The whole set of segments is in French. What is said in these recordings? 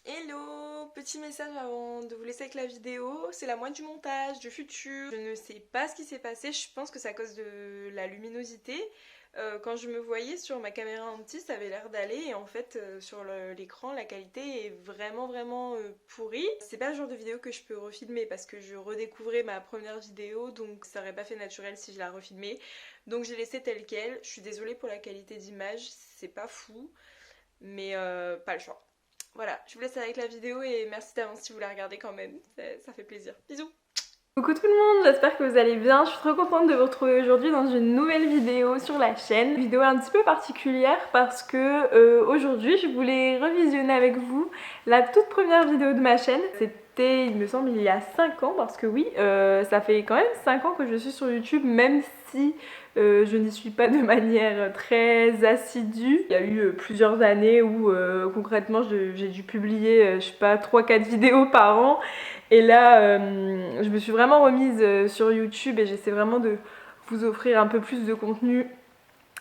Hello, petit message avant de vous laisser avec la vidéo, c'est la moitié du montage, du futur. Je ne sais pas ce qui s'est passé, je pense que c'est à cause de la luminosité. Quand je me voyais sur ma caméra en petit, ça avait l'air d'aller et en fait sur l'écran la qualité est vraiment pourrie. C'est pas le genre de vidéo que je peux refilmer parce que je redécouvrais ma première vidéo donc ça aurait pas fait naturel si je la refilmais. Donc j'ai laissé telle quelle, je suis désolée pour la qualité d'image, c'est pas fou mais pas le choix. Voilà, je vous laisse avec la vidéo et merci d'avance si vous la regardez quand même, ça fait plaisir. Bisous. Coucou tout le monde, j'espère que vous allez bien. Je suis trop contente de vous retrouver aujourd'hui dans une nouvelle vidéo sur la chaîne. Une vidéo un petit peu particulière parce que aujourd'hui je voulais revisionner avec vous la toute première vidéo de ma chaîne. C'était, il me semble, il y a 5 ans parce que oui, ça fait quand même 5 ans que je suis sur YouTube, même si je n'y suis pas de manière très assidue. Il y a eu plusieurs années où concrètement j'ai dû publier, je sais pas, 3-4 vidéos par an. Et là, je me suis vraiment remise sur YouTube et j'essaie vraiment de vous offrir un peu plus de contenu.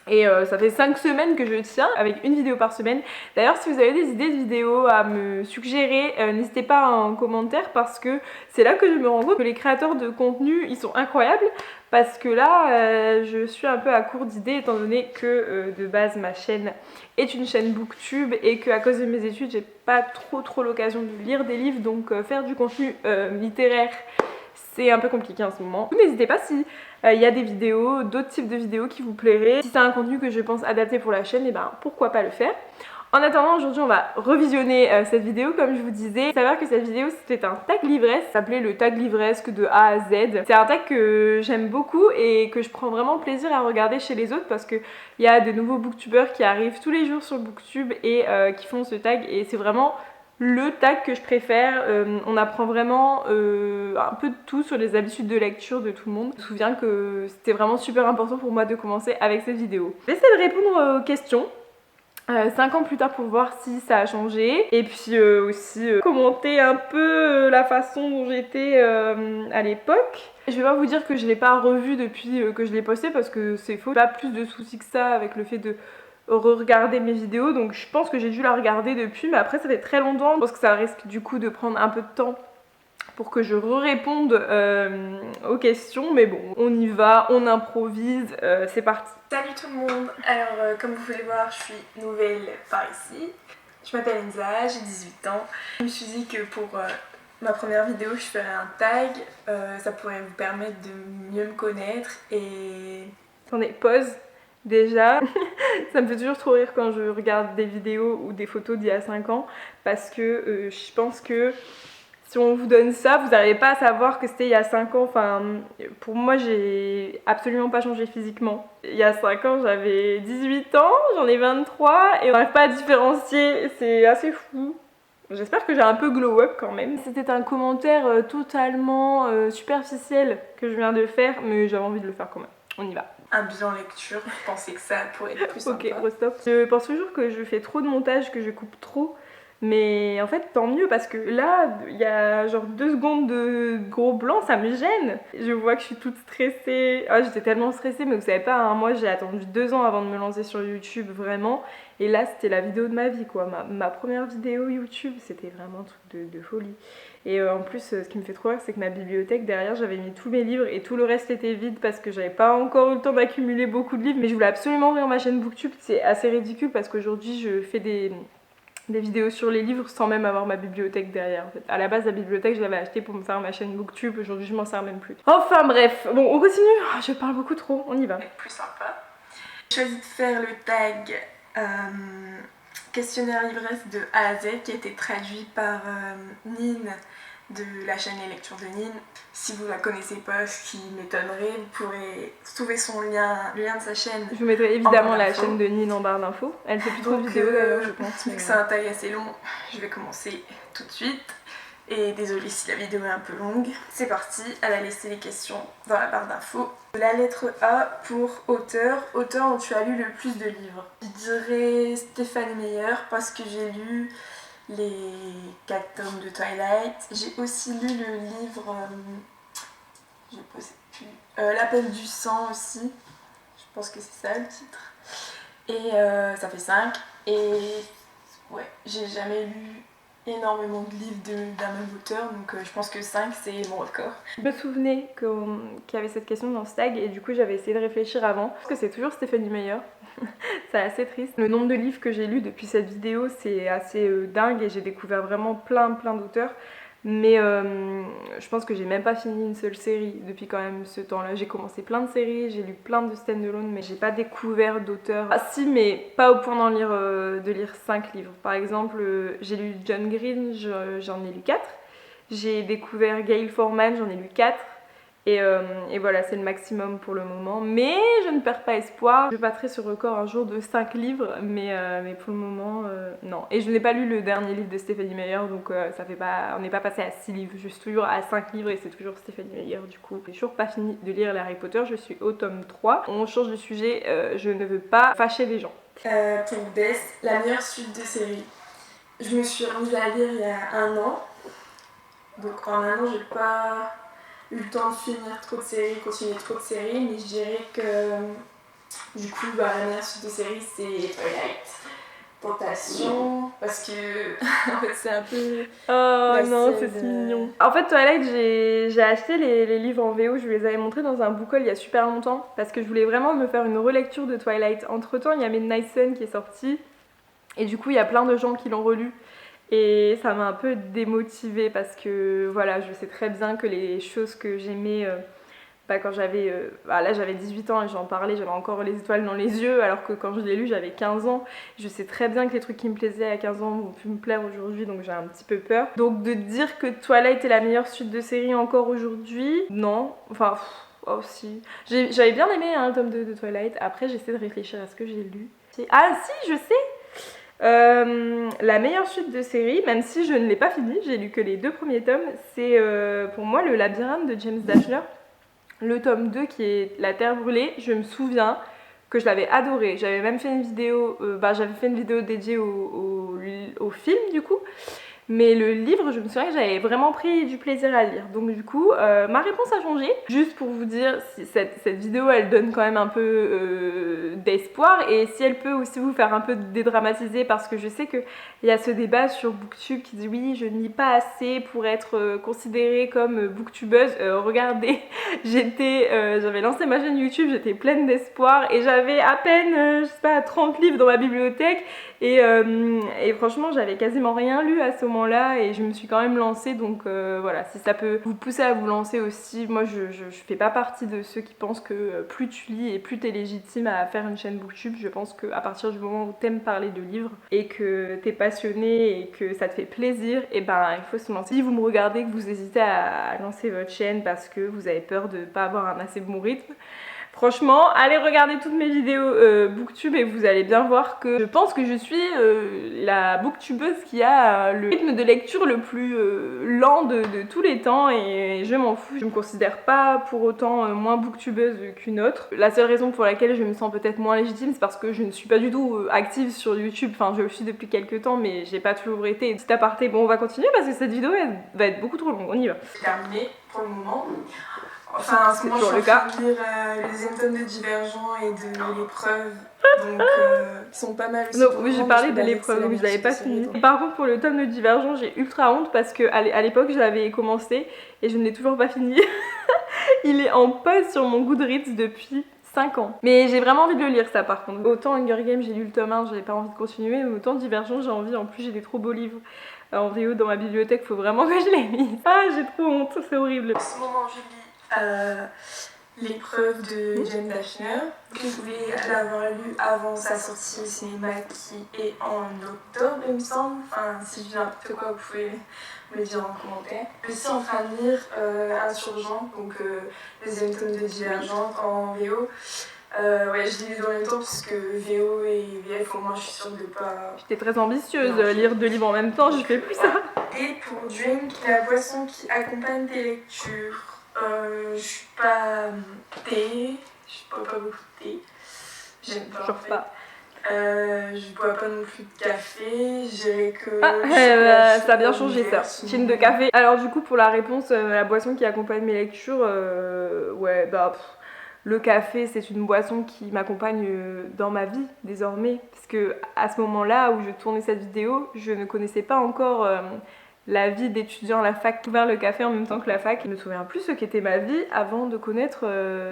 Et ça fait 5 semaines que je tiens avec une vidéo par semaine. D'ailleurs, si vous avez des idées de vidéos à me suggérer, n'hésitez pas en commentaire parce que c'est là que je me rends compte que les créateurs de contenu, ils sont incroyables. Parce que là, je suis un peu à court d'idées étant donné que de base ma chaîne est une chaîne booktube et qu'à cause de mes études, j'ai pas trop l'occasion de lire des livres. Donc faire du contenu littéraire, c'est un peu compliqué en ce moment. N'hésitez pas si il y a des vidéos, d'autres types de vidéos qui vous plairaient. Si c'est un contenu que je pense adapté pour la chaîne, et ben pourquoi pas le faire. En attendant, aujourd'hui on va revisionner cette vidéo comme je vous disais. Il s'avère que cette vidéo c'était un tag livresque, ça s'appelait le tag livresque de A à Z. C'est un tag que j'aime beaucoup et que je prends vraiment plaisir à regarder chez les autres parce qu'il y a de nouveaux booktubeurs qui arrivent tous les jours sur Booktube et qui font ce tag et c'est vraiment le tag que je préfère. On apprend vraiment un peu de tout sur les habitudes de lecture de tout le monde. Je me souviens que c'était vraiment super important pour moi de commencer avec cette vidéo. Je vais essayer de répondre aux questions 5 ans plus tard pour voir si ça a changé et puis aussi commenter un peu la façon dont j'étais à l'époque. Je vais pas vous dire que je l'ai pas revu depuis que je l'ai posté parce que c'est faux. J'ai pas plus de soucis que ça avec le fait de re-regarder mes vidéos, donc je pense que j'ai dû la regarder depuis, mais après ça fait très longtemps. Je pense que ça risque du coup de prendre un peu de temps pour que je réponde aux questions, mais bon, on y va, on improvise, c'est parti. Salut tout le monde. Alors comme vous pouvez le voir, je suis nouvelle par ici. Je m'appelle Enza, j'ai 18 ans. Je me suis dit que pour ma première vidéo, je ferais un tag. Ça pourrait vous permettre de mieux me connaître et... Attendez, pause. Déjà, ça me fait toujours trop rire quand je regarde des vidéos ou des photos d'il y a 5 ans parce que je pense que si on vous donne ça, vous n'arrivez pas à savoir que c'était il y a 5 ans. Enfin, pour moi, j'ai absolument pas changé physiquement. Il y a 5 ans, j'avais 18 ans, j'en ai 23 et on n'arrive pas à différencier. C'est assez fou. J'espère que j'ai un peu glow up quand même. C'était un commentaire totalement superficiel que je viens de faire, mais j'avais envie de le faire quand même. On y va. Un bilan lecture, je pensais que ça pourrait être plus sympa. Ok, stop. Je pense toujours que je fais trop de montage, que je coupe trop. Mais en fait, tant mieux parce que là, il y a genre 2 secondes de gros blanc, ça me gêne. Je vois que je suis toute stressée. Ah, j'étais tellement stressée, mais vous savez pas, hein, moi j'ai attendu 2 ans avant de me lancer sur YouTube, vraiment. Et là, c'était la vidéo de ma vie, quoi. Ma première vidéo YouTube, c'était vraiment un truc de folie. Et en plus, ce qui me fait trop rire, c'est que ma bibliothèque, derrière, j'avais mis tous mes livres et tout le reste était vide parce que j'avais pas encore eu le temps d'accumuler beaucoup de livres. Mais je voulais absolument ouvrir ma chaîne Booktube. C'est assez ridicule parce qu'aujourd'hui, je fais des vidéos sur les livres sans même avoir ma bibliothèque derrière. En fait, à la base, la bibliothèque, je l'avais achetée pour me faire ma chaîne Booktube. Aujourd'hui, je m'en sers même plus. Enfin bref, bon, on continue. Oh, je parle beaucoup trop, on y va. Plus sympa. J'ai choisi de faire le tag questionnaire livresque de A à Z qui a été traduit par Nine de la chaîne Les Lectures de Nine. Si vous la connaissez pas, ce qui m'étonnerait, vous pourrez trouver son lien, le lien de sa chaîne. Je vous mettrai évidemment la chaîne de Nine en barre d'infos. Elle fait plus trop de vidéos d'ailleurs, je pense. Vu que c'est un tag assez long, je vais commencer tout de suite. Et désolée si la vidéo est un peu longue. C'est parti, elle a laissé les questions dans la barre d'infos. La lettre A pour auteur. Auteur dont tu as lu le plus de livres. Je dirais Stéphanie Meyer parce que j'ai lu les 4 tomes de Twilight. J'ai aussi lu le livre... je ne sais plus. L'appel du sang aussi. Je pense que c'est ça le titre. Et ça fait 5. Et ouais, j'ai jamais lu énormément de livres d'un même auteur, donc je pense que 5 c'est mon record. Je me souvenais qu'il y avait cette question dans Stag et du coup j'avais essayé de réfléchir avant. Parce que c'est toujours Stéphanie Meyer. C'est assez triste. Le nombre de livres que j'ai lus depuis cette vidéo c'est assez dingue et j'ai découvert vraiment plein d'auteurs. Mais je pense que j'ai même pas fini une seule série depuis quand même ce temps-là. J'ai commencé plein de séries, j'ai lu plein de stand-alone, mais j'ai pas découvert d'auteurs. Ah si, mais pas au point de lire 5 livres. Par exemple, j'ai lu John Green, j'en ai lu 4. J'ai découvert Gail Forman, j'en ai lu 4. Et voilà, c'est le maximum pour le moment. Mais je ne perds pas espoir. Je battrai ce record un jour de 5 livres, mais pour le moment, non. Et je n'ai pas lu le dernier livre de Stéphanie Meyer, donc ça fait pas, on n'est pas passé à 6 livres. Je suis toujours à 5 livres et c'est toujours Stéphanie Meyer du coup. J'ai toujours pas fini de lire les Harry Potter, je suis au tome 3. On change de sujet, je ne veux pas fâcher les gens. Pour Bess, la meilleure suite de série. Je me suis remise à lire il y a un an. Donc en un an, j'ai pas eu le temps de finir trop de séries, continuer trop de séries, mais je dirais que du coup la meilleure suite de séries c'est Twilight. Tentation, parce que en fait c'est un peu... Oh non, c'est si mignon. En fait, Twilight, j'ai acheté les livres en VO, je vous les avais montrés dans un book haul il y a super longtemps, parce que je voulais vraiment me faire une relecture de Twilight. Entre temps, il y a Midnight Sun qui est sorti, et du coup, il y a plein de gens qui l'ont relu. Et ça m'a un peu démotivée parce que voilà, je sais très bien que les choses que j'aimais quand j'avais... là j'avais 18 ans et j'en parlais, j'avais encore les étoiles dans les yeux, alors que quand je l'ai lu j'avais 15 ans. Je sais très bien que les trucs qui me plaisaient à 15 ans vont plus me plaire aujourd'hui, donc j'ai un petit peu peur. Donc de dire que Twilight est la meilleure suite de série encore aujourd'hui, non. Enfin, oh si. J'avais bien aimé le tome 2 de Twilight, après j'essaie de réfléchir à ce que j'ai lu. Ah si, je sais. La meilleure suite de série, même si je ne l'ai pas fini, j'ai lu que les 2 premiers tomes, c'est pour moi le labyrinthe de James Dashner. Le tome 2 qui est La Terre brûlée, je me souviens que je l'avais adoré. J'avais même fait une vidéo, dédiée au film du coup. Mais le livre, je me souviens que j'avais vraiment pris du plaisir à lire. Donc du coup, ma réponse a changé. Juste pour vous dire, si cette vidéo, elle donne quand même un peu d'espoir. Et si elle peut aussi vous faire un peu dédramatiser, parce que je sais qu'il y a ce débat sur Booktube qui dit oui, je ne lis pas assez pour être considérée comme booktubeuse. Regardez, j'avais lancé ma chaîne YouTube, j'étais pleine d'espoir. Et j'avais à peine, je sais pas, 30 livres dans ma bibliothèque. Et franchement, j'avais quasiment rien lu à ce moment-là et je me suis quand même lancée. Donc voilà, si ça peut vous pousser à vous lancer aussi, moi je fais pas partie de ceux qui pensent que plus tu lis et plus t'es légitime à faire une chaîne Booktube. Je pense qu'à partir du moment où t'aimes parler de livres et que t'es passionné et que ça te fait plaisir, et ben il faut se lancer. Si vous me regardez, que vous hésitez à lancer votre chaîne parce que vous avez peur de pas avoir un assez bon rythme, franchement, allez regarder toutes mes vidéos Booktube et vous allez bien voir que je pense que je suis la booktubeuse qui a le rythme de lecture le plus lent de tous les temps et je m'en fous. Je me considère pas pour autant moins booktubeuse qu'une autre. La seule raison pour laquelle je me sens peut-être moins légitime, c'est parce que je ne suis pas du tout active sur YouTube. Enfin, je le suis depuis quelques temps, mais j'ai pas toujours été. Petit aparté, bon, on va continuer parce que cette vidéo elle va être beaucoup trop longue. On y va. C'est terminé pour le moment. Enfin, en ce moment, je suis en train de lire les deuxième tome de Divergent et de l'épreuve. Donc, ils sont pas mal aussi. Donc, oui, j'ai parlé de l'épreuve, donc je l'avais pas fini. Par contre, pour le tome de Divergent, j'ai ultra honte parce que à l'époque, je l'avais commencé et je ne l'ai toujours pas fini. Il est en pause sur mon Goodreads depuis 5 ans. Mais j'ai vraiment envie de le lire, ça par contre. Autant Hunger Games, j'ai lu le tome 1, j'avais pas envie de continuer, mais autant Divergent, j'ai envie. En plus, j'ai des trop beaux livres en VO dans ma bibliothèque, faut vraiment que je les lise. Ah, j'ai trop honte, c'est horrible. En ce moment, je lis l'épreuve de James Dashner, que je voulais l'avoir lu avant sa sortie au cinéma qui est en octobre, il me semble. Enfin, si je dis n'importe quoi, vous pouvez me le dire en commentaire. Je suis en train de lire Insurgent, donc le deuxième tome de Divergent en VO. Ouais, je lis dans le même temps parce que VO et VF, au moins je suis sûre de pas... J'étais très ambitieuse, lire 2 livres en même temps, je fais plus ça. Et pour Drink, la boisson qui accompagne tes lectures. Je suis pas thé, je bois pas beaucoup de thé, j'aime pas en fait. Pas. Je bois pas non plus de café, je dirais que... ça a bien changé ça, team de café. Alors du coup pour la réponse, la boisson qui accompagne mes lectures, ouais bah... le café, c'est une boisson qui m'accompagne dans ma vie désormais. Parce que à ce moment-là où je tournais cette vidéo, je ne connaissais pas encore la vie d'étudiant à la fac. J'ai ouvert le café en même temps que la fac. Je me souviens plus ce qu'était ma vie avant de connaître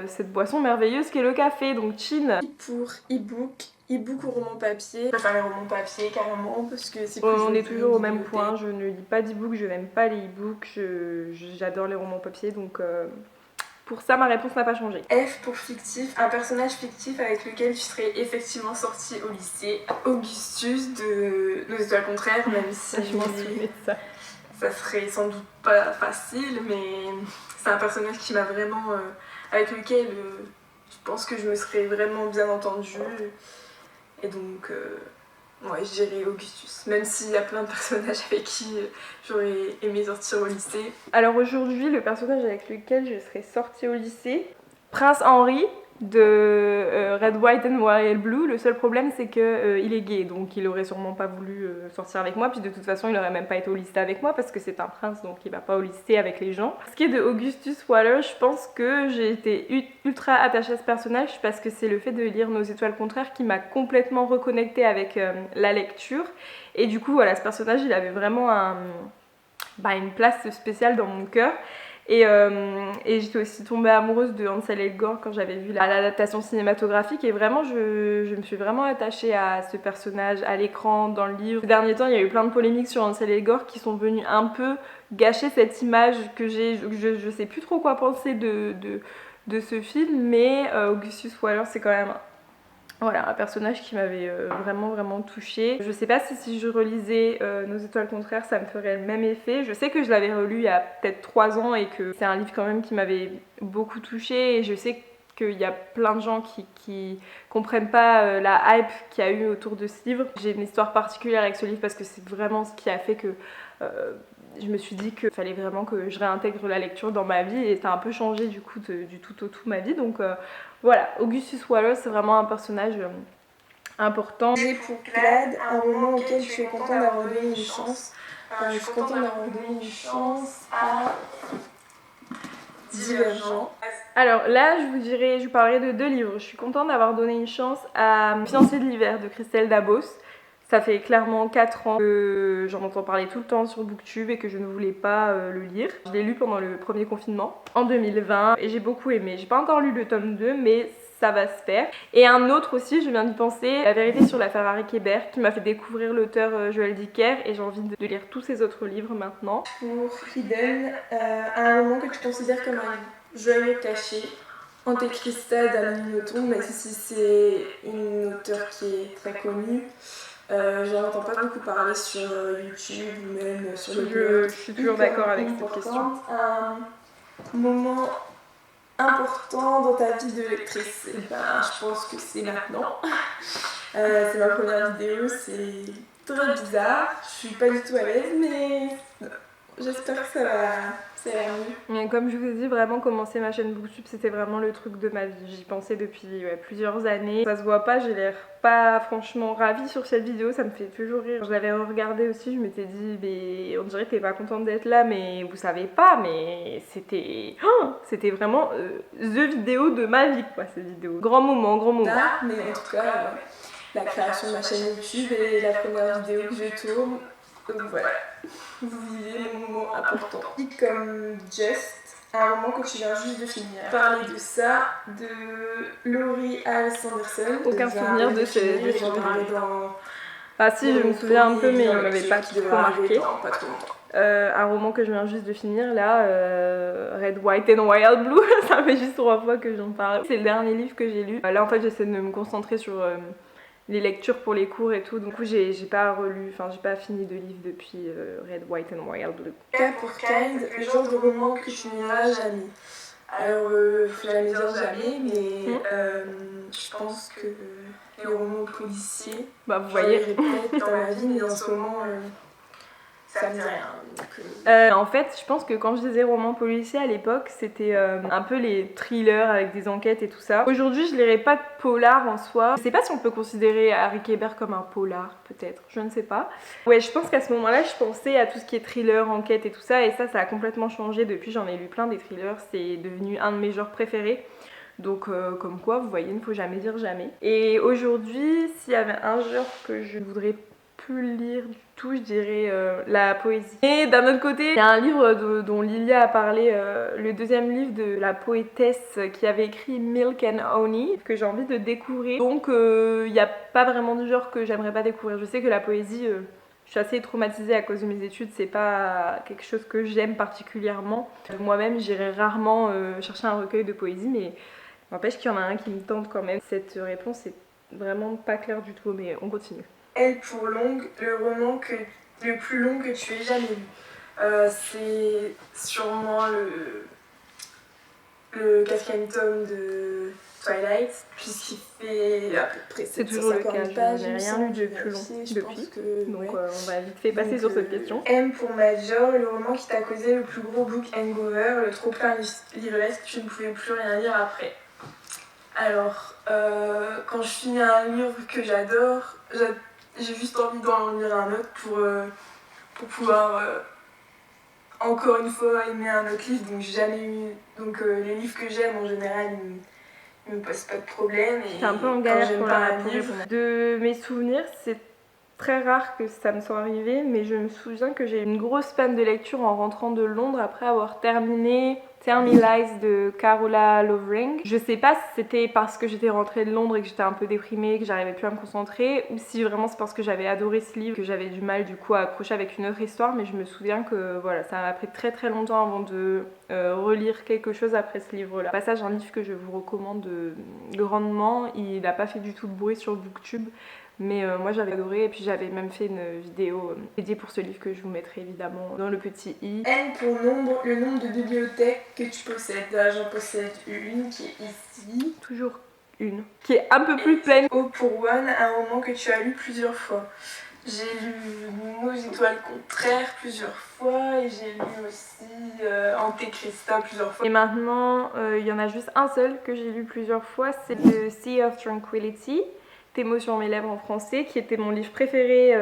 cette boisson merveilleuse qu'est le café. Donc chin. Pour e-book ou roman papier. Je préfère les romans papier carrément parce que c'est plus On est toujours au même point. Je ne lis pas d'e-book, je n'aime pas les e-books. J'adore les romans papier donc... Pour ça, ma réponse n'a pas changé. F pour fictif, un personnage fictif avec lequel tu serais effectivement sortie au lycée. Augustus de Nos étoiles contraires, même si je m'en souviens de ça. Ça serait sans doute pas facile, mais c'est un personnage qui m'a vraiment... avec lequel je pense que je me serais vraiment bien entendue. Et donc... ouais, je dirais Augustus, même s'il y a plein de personnages avec qui j'aurais aimé sortir au lycée. Alors aujourd'hui, le personnage avec lequel je serais sortie au lycée, Prince Henri de Red, White and Royal Blue. Le seul problème, c'est qu'il est gay, donc il aurait sûrement pas voulu sortir avec moi. Puis de toute façon, il aurait même pas été au lycée avec moi parce que c'est un prince, donc il va pas au lycée avec les gens. Ce qui est de Augustus Waller, je pense que j'ai été ultra attachée à ce personnage parce que c'est le fait de lire Nos étoiles contraires qui m'a complètement reconnectée avec la lecture. Et du coup, voilà, ce personnage, il avait vraiment une place spéciale dans mon cœur. Et j'étais aussi tombée amoureuse de Hansel et Elgort quand j'avais vu l'adaptation cinématographique et vraiment je me suis vraiment attachée à ce personnage, à l'écran, dans le livre. Ces derniers temps il y a eu plein de polémiques sur Hansel et Elgort qui sont venues un peu gâcher cette image que j'ai, je sais plus trop quoi penser de ce film, mais Augustus Waller c'est quand même... Voilà, un personnage qui m'avait vraiment touchée. Je sais pas si je relisais Nos étoiles contraires, ça me ferait le même effet. Je sais que je l'avais relu il y a peut-être 3 ans et que c'est un livre quand même qui m'avait beaucoup touchée. Et je sais qu'il y a plein de gens qui comprennent pas la hype qu'il y a eu autour de ce livre. J'ai une histoire particulière avec ce livre parce que c'est vraiment ce qui a fait que... je me suis dit qu'il fallait vraiment que je réintègre la lecture dans ma vie et ça a un peu changé du coup du tout au tout ma vie. Donc voilà, Augustus Waller c'est vraiment un personnage important. J'ai pour Glad un roman auquel je suis contente d'avoir donné une chance. Je suis contente d'avoir donné une chance à Divergent. Alors là, je parlerai de 2 livres. Je suis contente d'avoir donné une chance à Fiancée de l'hiver de Christelle Dabos. Ça fait clairement 4 ans que j'en entends parler tout le temps sur Booktube et que je ne voulais pas le lire. Je l'ai lu pendant le premier confinement, en 2020, et j'ai beaucoup aimé. J'ai pas encore lu le tome 2, mais ça va se faire. Et un autre aussi, je viens d'y penser, La vérité sur l'affaire Harry Kéber, qui m'a fait découvrir l'auteur Joël Dicker, et j'ai envie de lire tous ses autres livres maintenant. Pour Hidden, un roman que tu considères comme un joyau caché, Antéchrista d'Amélie Nothomb, même si c'est une auteure qui est très connue. J'en entends pas beaucoup parler sur YouTube ou même sur le blog. Je suis toujours d'accord avec cette question. Un moment important dans ta vie de lectrice, je pense que c'est maintenant. C'est ma première vidéo, c'est très bizarre. Je suis pas du tout à l'aise, mais j'espère que ça va mieux. Comme je vous ai dit, vraiment commencer ma chaîne Booktube, c'était vraiment le truc de ma vie. J'y pensais depuis plusieurs années. Ça se voit pas, j'ai l'air pas franchement ravie sur cette vidéo, ça me fait toujours rire. Je l'avais regardée aussi, je m'étais dit, mais on dirait que t'es pas contente d'être là, mais vous savez pas, mais c'était vraiment the vidéo de ma vie, quoi, cette vidéo. Grand moment, grand moment. Mais en tout cas, la création de ma chaîne YouTube est la première vidéo que je tourne. Donc voilà, vous vivez mon moment important. Comme Just, un roman que tu viens juste de finir. Parler de ça, de Laurie Alice Anderson. Aucun souvenir de ce livre. Ah si, je me souviens un peu, mais il m'avait pas trop marqué. Pas trop longtemps. Un roman que je viens juste de finir là, Red, White and Royal Blue, ça fait juste 3 fois que j'en parle. C'est le dernier livre que j'ai lu. Là en fait j'essaie de me concentrer sur les lectures pour les cours et tout, donc j'ai pas fini de livre depuis Red, White and Royal Blue. K pour Kind, le genre de roman que tu n'iras jamais. Alors, faut jamais dire jamais, mais je pense que les romans policiers, vous voyez, peut-être dans ma vie, mais en ce moment, ça me dit rien. En fait, je pense que quand je disais roman policier à l'époque, c'était un peu les thrillers avec des enquêtes et tout ça. Aujourd'hui, je lirais pas de polar en soi. Je sais pas si on peut considérer Harry Kéber comme un polar, peut-être, je ne sais pas. Ouais, je pense qu'à ce moment-là, je pensais à tout ce qui est thriller, enquête et tout ça, et ça a complètement changé depuis. J'en ai lu plein des thrillers, c'est devenu un de mes genres préférés. Donc comme quoi, vous voyez, il ne faut jamais dire jamais. Et aujourd'hui, s'il y avait un genre que je ne voudrais plus lire du tout, je dirais la poésie. Et d'un autre côté, il y a un livre dont Lilia a parlé, le deuxième livre de la poétesse qui avait écrit Milk and Honey, que j'ai envie de découvrir. Donc il n'y a pas vraiment de genre que j'aimerais pas découvrir. Je sais que la poésie, je suis assez traumatisée à cause de mes études, c'est pas quelque chose que j'aime particulièrement. Moi-même, j'irai rarement chercher un recueil de poésie, mais n'empêche qu'il y en a un qui me tente quand même. Cette réponse est vraiment pas claire du tout, mais on continue. Elle pour longue, le roman le plus long que tu aies jamais lu. C'est sûrement le 4e tome de Twilight, puisqu'il fait à peu près 750 pages. Je n'ai rien lu de plus long depuis. Donc on va vite fait passer sur cette question. M pour Major, le roman qui t'a causé le plus gros book hangover, le trop plein livresque, tu ne pouvais plus rien lire après. Alors, quand je finis un livre que j'adore, j'ai juste envie d'en lire un autre pour pouvoir encore une fois aimer un autre livre. Donc j'ai jamais eu. Donc les livres que j'aime en général, ils me posent pas de problème. C'est un peu en galère pour un livre. De mes souvenirs, c'est très rare que ça me soit arrivé, mais je me souviens que j'ai eu une grosse panne de lecture en rentrant de Londres après avoir terminé Tell Me Lies de Carola Lovering. Je sais pas si c'était parce que j'étais rentrée de Londres et que j'étais un peu déprimée, que j'arrivais plus à me concentrer, ou si vraiment c'est parce que j'avais adoré ce livre, que j'avais du mal du coup à accrocher avec une autre histoire, mais je me souviens que voilà, ça m'a pris très très longtemps avant de relire quelque chose après ce livre-là. Au passage, un livre que je vous recommande grandement, il n'a pas fait du tout de bruit sur Booktube, mais moi j'avais adoré, et puis j'avais même fait une vidéo dédiée pour ce livre que je vous mettrai évidemment dans le petit i. N pour le nombre de bibliothèques que tu possèdes. J'en possède une qui est ici. Toujours une. Qui est un peu plus pleine. O pour One, un roman que tu as lu plusieurs fois. J'ai lu Nos étoiles contraires plusieurs fois et j'ai lu aussi Antéchrista plusieurs fois. Et maintenant, il y en a juste un seul que j'ai lu plusieurs fois, c'est The Sea of Tranquility. Tes mots sur mes lèvres en français, qui était mon livre préféré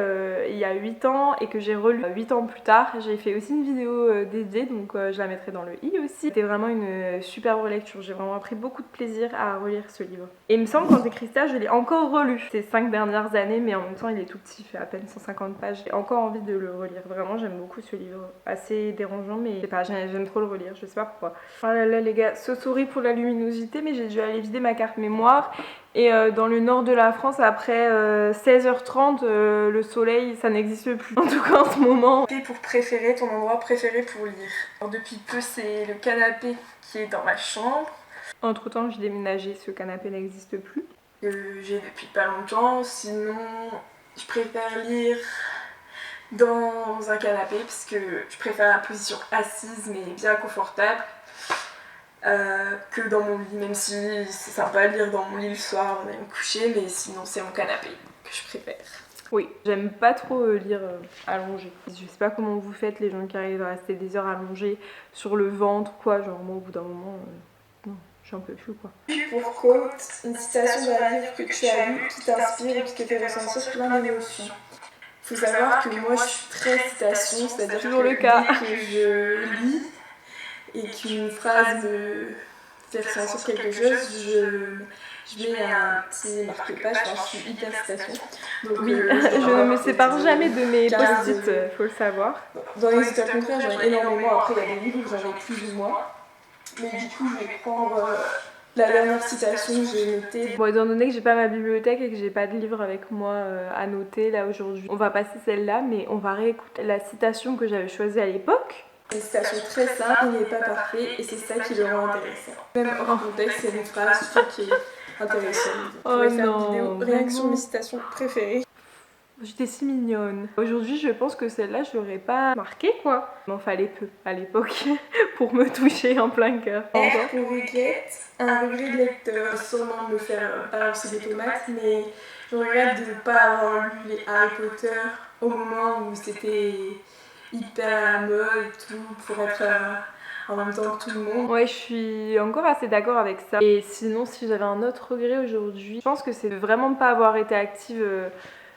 il y a 8 ans et que j'ai relu 8 ans plus tard. J'ai fait aussi une vidéo dédiée, donc je la mettrai dans le i aussi. C'était vraiment une superbe lecture, j'ai vraiment pris beaucoup de plaisir à relire ce livre. Et il me semble qu'Antéchrista, je l'ai encore relu ces 5 dernières années, mais en même temps il est tout petit, il fait à peine 150 pages. J'ai encore envie de le relire, vraiment j'aime beaucoup ce livre. Assez dérangeant, mais je sais pas, j'aime trop le relire, je sais pas pourquoi. Oh là là les gars, so sorry pour la luminosité, mais j'ai dû aller vider ma carte mémoire. Et dans le nord de la France, après 16h30, le soleil, ça n'existe plus. En tout cas, en ce moment. Pour préférer, ton endroit préféré pour lire. Alors, depuis peu, c'est le canapé qui est dans ma chambre. Entre temps, j'ai déménagé, ce canapé n'existe plus. J'ai depuis pas longtemps. Sinon, je préfère lire dans un canapé parce que je préfère la position assise mais bien confortable. Que dans mon lit, même si c'est sympa de lire dans mon lit le soir, on va me coucher, mais sinon c'est mon canapé que je préfère. Oui, j'aime pas trop lire allongé. Je sais pas comment vous faites, les gens qui arrivent à rester des heures allongés sur le ventre, quoi, genre moi au bout d'un moment, non, j'en peux plus quoi. Pour quote, une citation d'un livre que tu as lu qui t'inspire et qui te fait ressentir plein d'émotions. Faut savoir que moi je suis très citation, c'est-à-dire toujours le cas. Dès que je lis et qu'une phrase fait ressentir quelque chose, je mets un petit marque-page, je suis hyper citation. Donc, oui, je ne me sépare jamais de mes post-it, faut le savoir. Dans les états contraires, j'en ai énormément, après il y a des livres où j'en ai plus ou moins. Mais du coup, je vais prendre la dernière citation que j'ai notée. Bon, étant donné que j'ai pas ma bibliothèque et que j'ai pas de livre avec moi à noter là aujourd'hui, on va passer celle-là, mais on va réécouter la citation que j'avais choisie à l'époque. C'est une citation très simple, il n'est pas parfait et c'est ça qui le rend intéressant. Même hors contexte, c'est une phrase je trouve qui est intéressante. Oh non, faire une vidéo rien que sur mes citations préférées. J'étais si mignonne. Aujourd'hui, je pense que celle-là, je l'aurais pas marquée quoi. Il m'en fallait peu à l'époque pour me toucher en plein cœur. R pour regret, un regret de lecteur. Sûrement me faire balancer des tomates, mais je regrette de ne pas avoir lu les Harry Potter au moment où c'était hyper à la mode et tout, pour être en même temps que tout le monde. Ouais, je suis encore assez d'accord avec ça. Et sinon, si j'avais un autre regret aujourd'hui, je pense que c'est de vraiment pas avoir été active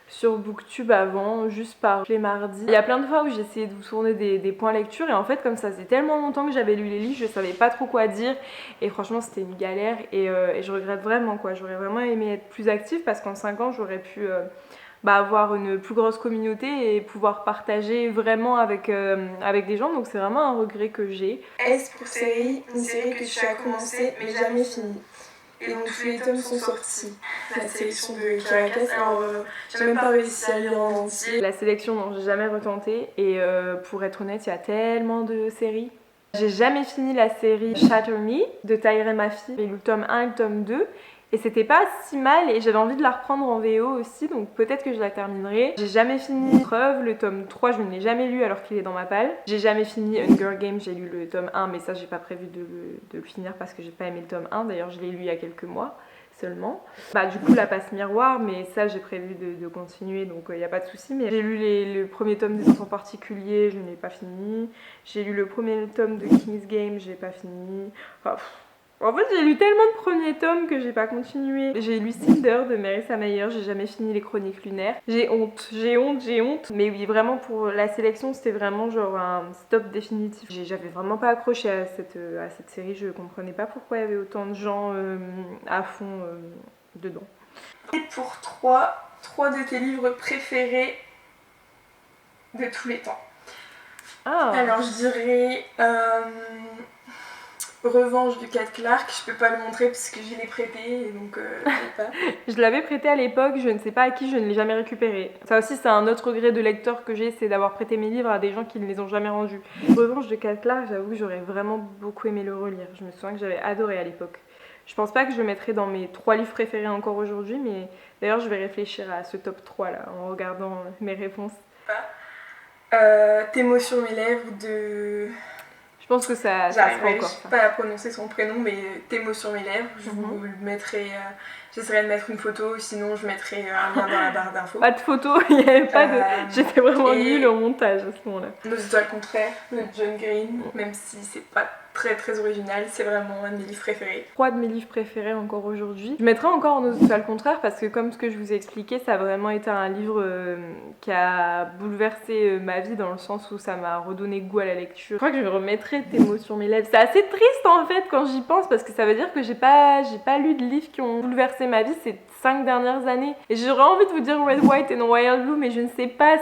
sur Booktube avant, juste par les mardis. Il y a plein de fois où j'ai essayé de vous tourner des points lecture et en fait comme ça faisait tellement longtemps que j'avais lu les livres, je savais pas trop quoi dire et franchement c'était une galère et je regrette vraiment quoi. J'aurais vraiment aimé être plus active parce qu'en 5 ans j'aurais pu avoir une plus grosse communauté et pouvoir partager vraiment avec des gens, donc c'est vraiment un regret que j'ai. S pour série, une série que tu as commencé mais jamais finie. Et donc tous les tomes sont sortis. La sélection de Caracas, alors j'ai même pas réussi à lire en entier. La sélection, non, j'ai jamais retenté et pour être honnête, il y a tellement de séries. J'ai jamais fini la série Shatter Me de Tahereh Mafi, j'ai lu le tome 1 et le tome 2 et c'était pas si mal et j'avais envie de la reprendre en VO aussi, donc peut-être que je la terminerai. J'ai jamais fini Preuve, le tome 3 je ne l'ai jamais lu alors qu'il est dans ma palle. J'ai jamais fini Hunger Games, j'ai lu le tome 1 mais ça j'ai pas prévu de le finir parce que j'ai pas aimé le tome 1, d'ailleurs je l'ai lu il y a quelques mois seulement. Du coup la passe miroir, mais ça j'ai prévu de continuer donc il n'y a pas de souci. Mais j'ai lu le premier tome des enfants particuliers, je ne l'ai pas fini. J'ai lu le premier tome de King's Game, j'ai pas fini. En fait, j'ai lu tellement de premiers tomes que j'ai pas continué. J'ai lu Cinder de Marissa Meyer, j'ai jamais fini les chroniques lunaires. J'ai honte. Mais oui, vraiment pour la sélection, c'était vraiment genre un stop définitif. J'avais vraiment pas accroché à cette série, je comprenais pas pourquoi il y avait autant de gens à fond dedans. Et pour trois de tes livres préférés de tous les temps. Alors je dirais Revanche de Kat Clark, je peux pas le montrer parce que je l'ai prêté et donc je l'ai pas. Je l'avais prêté à l'époque, je ne sais pas à qui, je ne l'ai jamais récupéré. Ça aussi c'est un autre regret de lecteur que j'ai, c'est d'avoir prêté mes livres à des gens qui ne les ont jamais rendus. Revanche de Kat Clark, j'avoue que j'aurais vraiment beaucoup aimé le relire. Je me souviens que j'avais adoré à l'époque. Je pense pas que je le mettrai dans mes 3 livres préférés encore aujourd'hui, mais d'ailleurs je vais réfléchir à ce top 3 là en regardant mes réponses. Tes mots sur mes lèvres de... Je pense que ça sera encore. Je sais pas à prononcer son prénom, mais Tes mots sur mes lèvres. Je vous le mettrai. J'essaierai de mettre une photo, sinon je mettrai un lien dans la barre d'infos. Pas de photo, il n'y avait pas de. J'étais vraiment nulle au montage à ce moment-là. Nos étoiles contraires de John Green, même si c'est pas très original, c'est vraiment un de mes livres préférés. 3 de mes livres préférés encore aujourd'hui. Je mettrai encore Nos étoiles contraires parce que comme ce que je vous ai expliqué, ça a vraiment été un livre qui a bouleversé ma vie dans le sens où ça m'a redonné goût à la lecture. Je crois que je remettrai Tes mots sur mes lèvres. C'est assez triste en fait quand j'y pense parce que ça veut dire que j'ai pas lu de livres qui ont bouleversé ma vie ces 5 dernières années. Et j'aurais envie de vous dire Red, White and Wild Blue, mais je ne sais pas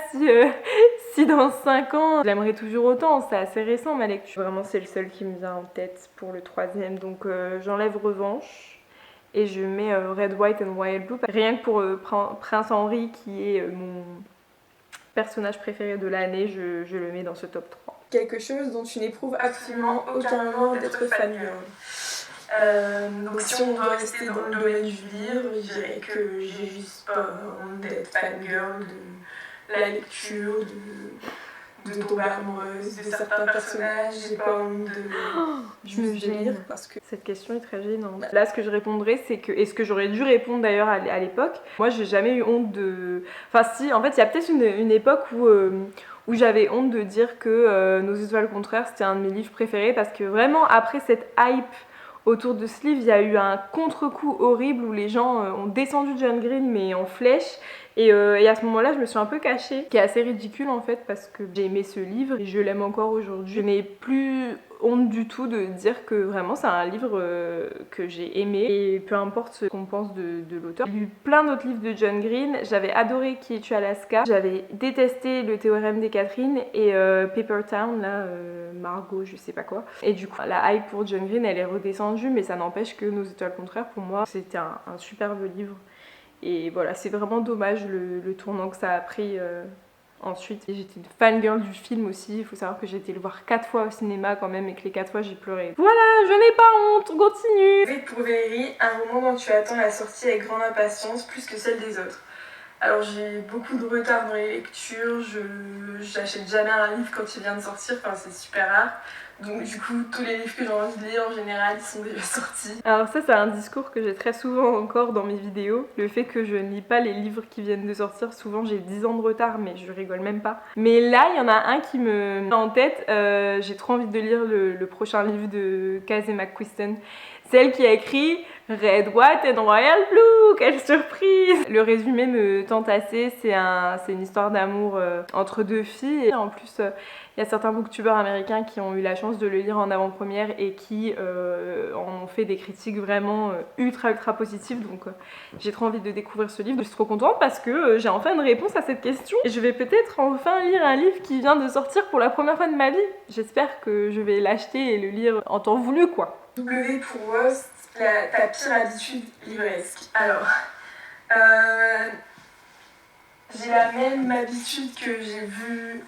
si dans 5 ans, je l'aimerais toujours autant. C'est assez récent ma lecture. Vraiment, c'est le seul qui me vient en tête pour le 3e. Donc j'enlève Revanche et je mets Red, White and Wild Blue. Rien que pour Prince Henry, qui est mon personnage préféré de l'année, je le mets dans ce top 3. Quelque chose dont tu n'éprouves absolument aucun moment d'être fangirl. Donc si on doit rester dans le domaine du livre, je dirais que j'ai juste pas honte d'être fangirl de la lecture, de tomber amoureuse de certains personnages, j'ai pas honte de lire parce que... Cette question est très gênante. Là ce que je répondrais c'est que, et ce que j'aurais dû répondre d'ailleurs à l'époque, moi j'ai jamais eu honte de... Enfin si, en fait il y a peut-être une époque où j'avais honte de dire que Nos étoiles contraires c'était un de mes livres préférés parce que vraiment après cette hype autour de ce livre, il y a eu un contre-coup horrible où les gens ont descendu John Green mais en flèche et à ce moment-là je me suis un peu cachée, qui est assez ridicule en fait parce que j'ai aimé ce livre et je l'aime encore aujourd'hui. Je n'ai plus honte du tout de dire que vraiment c'est un livre que j'ai aimé et peu importe ce qu'on pense de l'auteur. J'ai lu plein d'autres livres de John Green, j'avais adoré Qui es-tu Alaska, j'avais détesté Le théorème des Catherine et Paper Town, là, Margot je sais pas quoi. Et du coup la hype pour John Green elle est redescendue mais ça n'empêche que Nos étoiles contraires pour moi c'était un superbe livre. Et voilà, c'est vraiment dommage le tournant que ça a pris ensuite. Et j'étais une fangirl du film aussi, il faut savoir que j'ai été le voir 4 fois au cinéma quand même et que les 4 fois j'ai pleuré. Voilà, je n'ai pas honte, on continue. V pour Véry, un roman dont tu attends la sortie avec grande impatience, plus que celle des autres. Alors j'ai beaucoup de retard dans les lectures, je n'achète jamais un livre quand il vient de sortir, enfin c'est super rare. Donc du coup, tous les livres que j'ai envie de lire en général, ils sont déjà sortis. Alors ça, c'est un discours que j'ai très souvent encore dans mes vidéos. Le fait que je ne lis pas les livres qui viennent de sortir, souvent j'ai 10 ans de retard, mais je rigole même pas. Mais là, il y en a un qui me met en tête. J'ai trop envie de lire le prochain livre de Casey McQuiston. celle qui a écrit Red, White and Royal Blue, quelle surprise! Le résumé me tente assez, c'est une histoire d'amour entre deux filles. Et en plus, il y a certains booktubeurs américains qui ont eu la chance de le lire en avant-première et qui en ont fait des critiques vraiment ultra positives. Donc j'ai trop envie de découvrir ce livre. Je suis trop contente parce que j'ai enfin une réponse à cette question. Et je vais peut-être enfin lire un livre qui vient de sortir pour la première fois de ma vie. J'espère que je vais l'acheter et le lire en temps voulu, quoi. W pour Rose, ta pire habitude livresque. Alors, j'ai la même habitude que j'ai vue.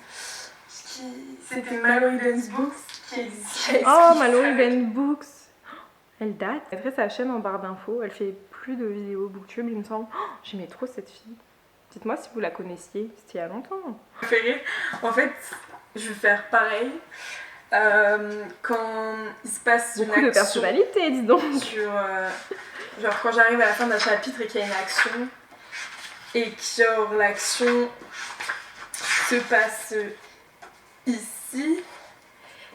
C'était Mallory Ben's Books qui existe. Oh, Mallory Ben Books. Elle date. Elle fait sa chaîne en barre d'infos. Elle fait plus de vidéos booktube, il me semble. Oh, j'aimais trop cette fille. Dites-moi si vous la connaissiez. C'était il y a longtemps. En fait, je vais faire pareil. Quand il se passe beaucoup de personnalité, dis donc. Genre quand j'arrive à la fin d'un chapitre et qu'il y a une action et que genre l'action se passe ici,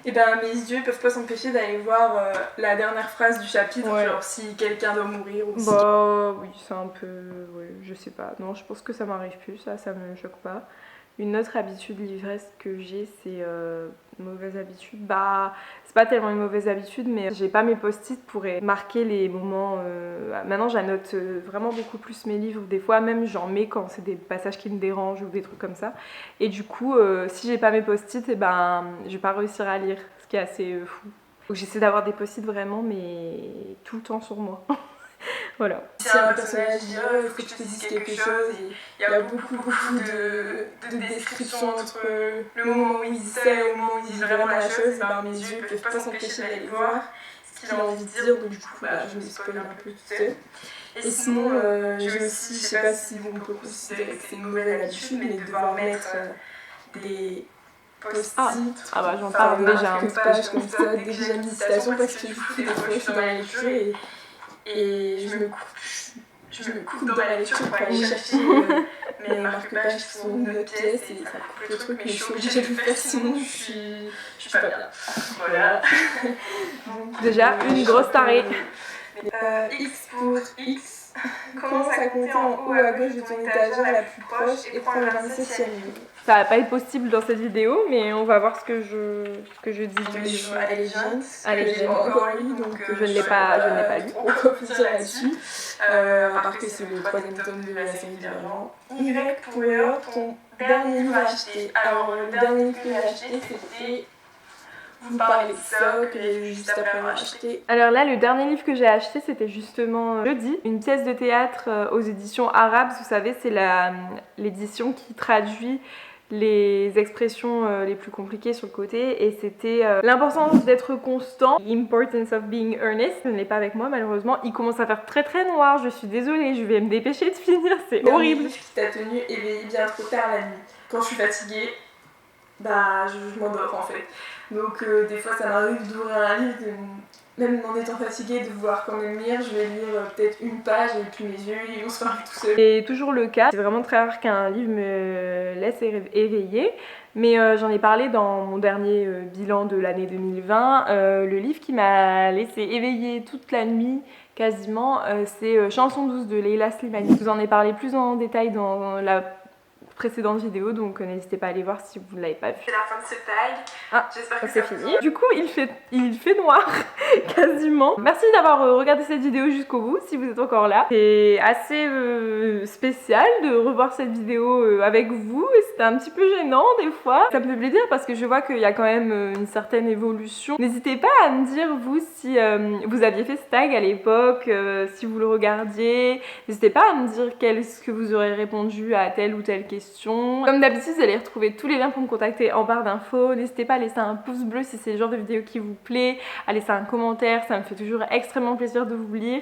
et ben mes yeux peuvent pas s'empêcher d'aller voir la dernière phrase du chapitre, ouais. Genre si quelqu'un doit mourir ou bah oui, c'est un peu, ouais, je sais pas, non, je pense que ça m'arrive plus, ça me choque pas. Une autre habitude livresque que j'ai, c'est une mauvaise habitude. Bah, c'est pas tellement une mauvaise habitude, mais j'ai pas mes post-it pour marquer les moments. Maintenant, j'annote vraiment beaucoup plus mes livres. Des fois, même j'en mets quand c'est des passages qui me dérangent ou des trucs comme ça. Et du coup, si j'ai pas mes post-it, eh ben, je vais pas réussir à lire, ce qui est assez fou. Donc, j'essaie d'avoir des post-it vraiment, mais tout le temps sur moi. Voilà. Si un personnage dit oh, il faut que tu te dises quelque chose, il y a beaucoup de descriptions entre le moment où il dit ça et le moment où il dit vraiment la chose, et ben mes yeux ne peuvent pas s'empêcher d'aller voir ce qu'il a envie de dire, donc du coup je me spoil un peu toute seule. Et sinon, j'ai aussi, je sais pas si on peut considérer que c'est une mauvaise habitude, mais de devoir mettre des post-it. Ah bah j'en parle déjà. Quelques pages comme ça, dès que j'ai mis une citation, parce que du coup des fois je suis dans la lecture et je me coupe dans la lecture pour aller chercher mes marque-pages qui sont dans notre pièce et ça coupe le truc, mais je suis obligée de le faire sinon je suis pas bien. Voilà. Donc, déjà, une grosse tarée. X pour X. Commence à compter en haut à gauche de ton étagère la plus proche et prends le 27e livre. Ça va pas être possible dans cette vidéo, mais on va voir ce que je dis. Elle est jeune. Elle est jeune. Encore lu, donc je ne l'ai pas lu. On peut dire là-dessus. À part que c'est le 3e tome de la série d'avant. Y pour ton dernier livre acheté. Alors, le dernier livre que j'ai acheté, c'était Vous parlez de ça, que j'ai lu juste après avoir acheté. Alors là, le dernier livre que j'ai acheté, c'était justement Jeudi, une pièce de théâtre aux éditions Arabes. Vous savez, c'est l'édition qui traduit les expressions les plus compliquées sur le côté, et c'était l'importance d'être constant, importance of being earnest. Je ne l'ai pas avec moi malheureusement, il commence à faire très noir, je suis désolée, je vais me dépêcher de finir, c'est horrible. Qui t'a tenu éveillée bien trop tard la nuit. Quand je suis fatiguée, bah je m'endors en fait. Donc des fois ça m'arrive d'ouvrir un livre, même en étant fatiguée, de vouloir quand même lire, je vais lire peut-être une page et puis mes yeux ils vont se fermer tout seuls. C'est toujours le cas, c'est vraiment très rare qu'un livre me laisse éveiller, mais j'en ai parlé dans mon dernier bilan de l'année 2020. Le livre qui m'a laissé éveiller toute la nuit quasiment, c'est Chanson douce de Leila Slimani. Je vous en ai parlé plus en détail dans la précédente vidéo, donc n'hésitez pas à aller voir si vous ne l'avez pas vu. C'est la fin de ce tag. J'espère que c'est fini. Du coup, il fait noir quasiment. Merci d'avoir regardé cette vidéo jusqu'au bout si vous êtes encore là. C'est assez spécial de revoir cette vidéo avec vous, et c'était un petit peu gênant des fois. Ça me fait plaisir parce que je vois qu'il y a quand même une certaine évolution. N'hésitez pas à me dire vous si vous aviez fait ce tag à l'époque, si vous le regardiez. N'hésitez pas à me dire qu'est-ce que vous aurez répondu à telle ou telle question. Comme d'habitude, vous allez retrouver tous les liens pour me contacter en barre d'infos. N'hésitez pas à laisser un pouce bleu si c'est le genre de vidéo qui vous plaît, à laisser un commentaire, ça me fait toujours extrêmement plaisir de vous lire.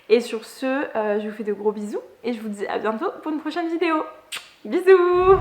Et sur ce, je vous fais de gros bisous et je vous dis à bientôt pour une prochaine vidéo. Bisous!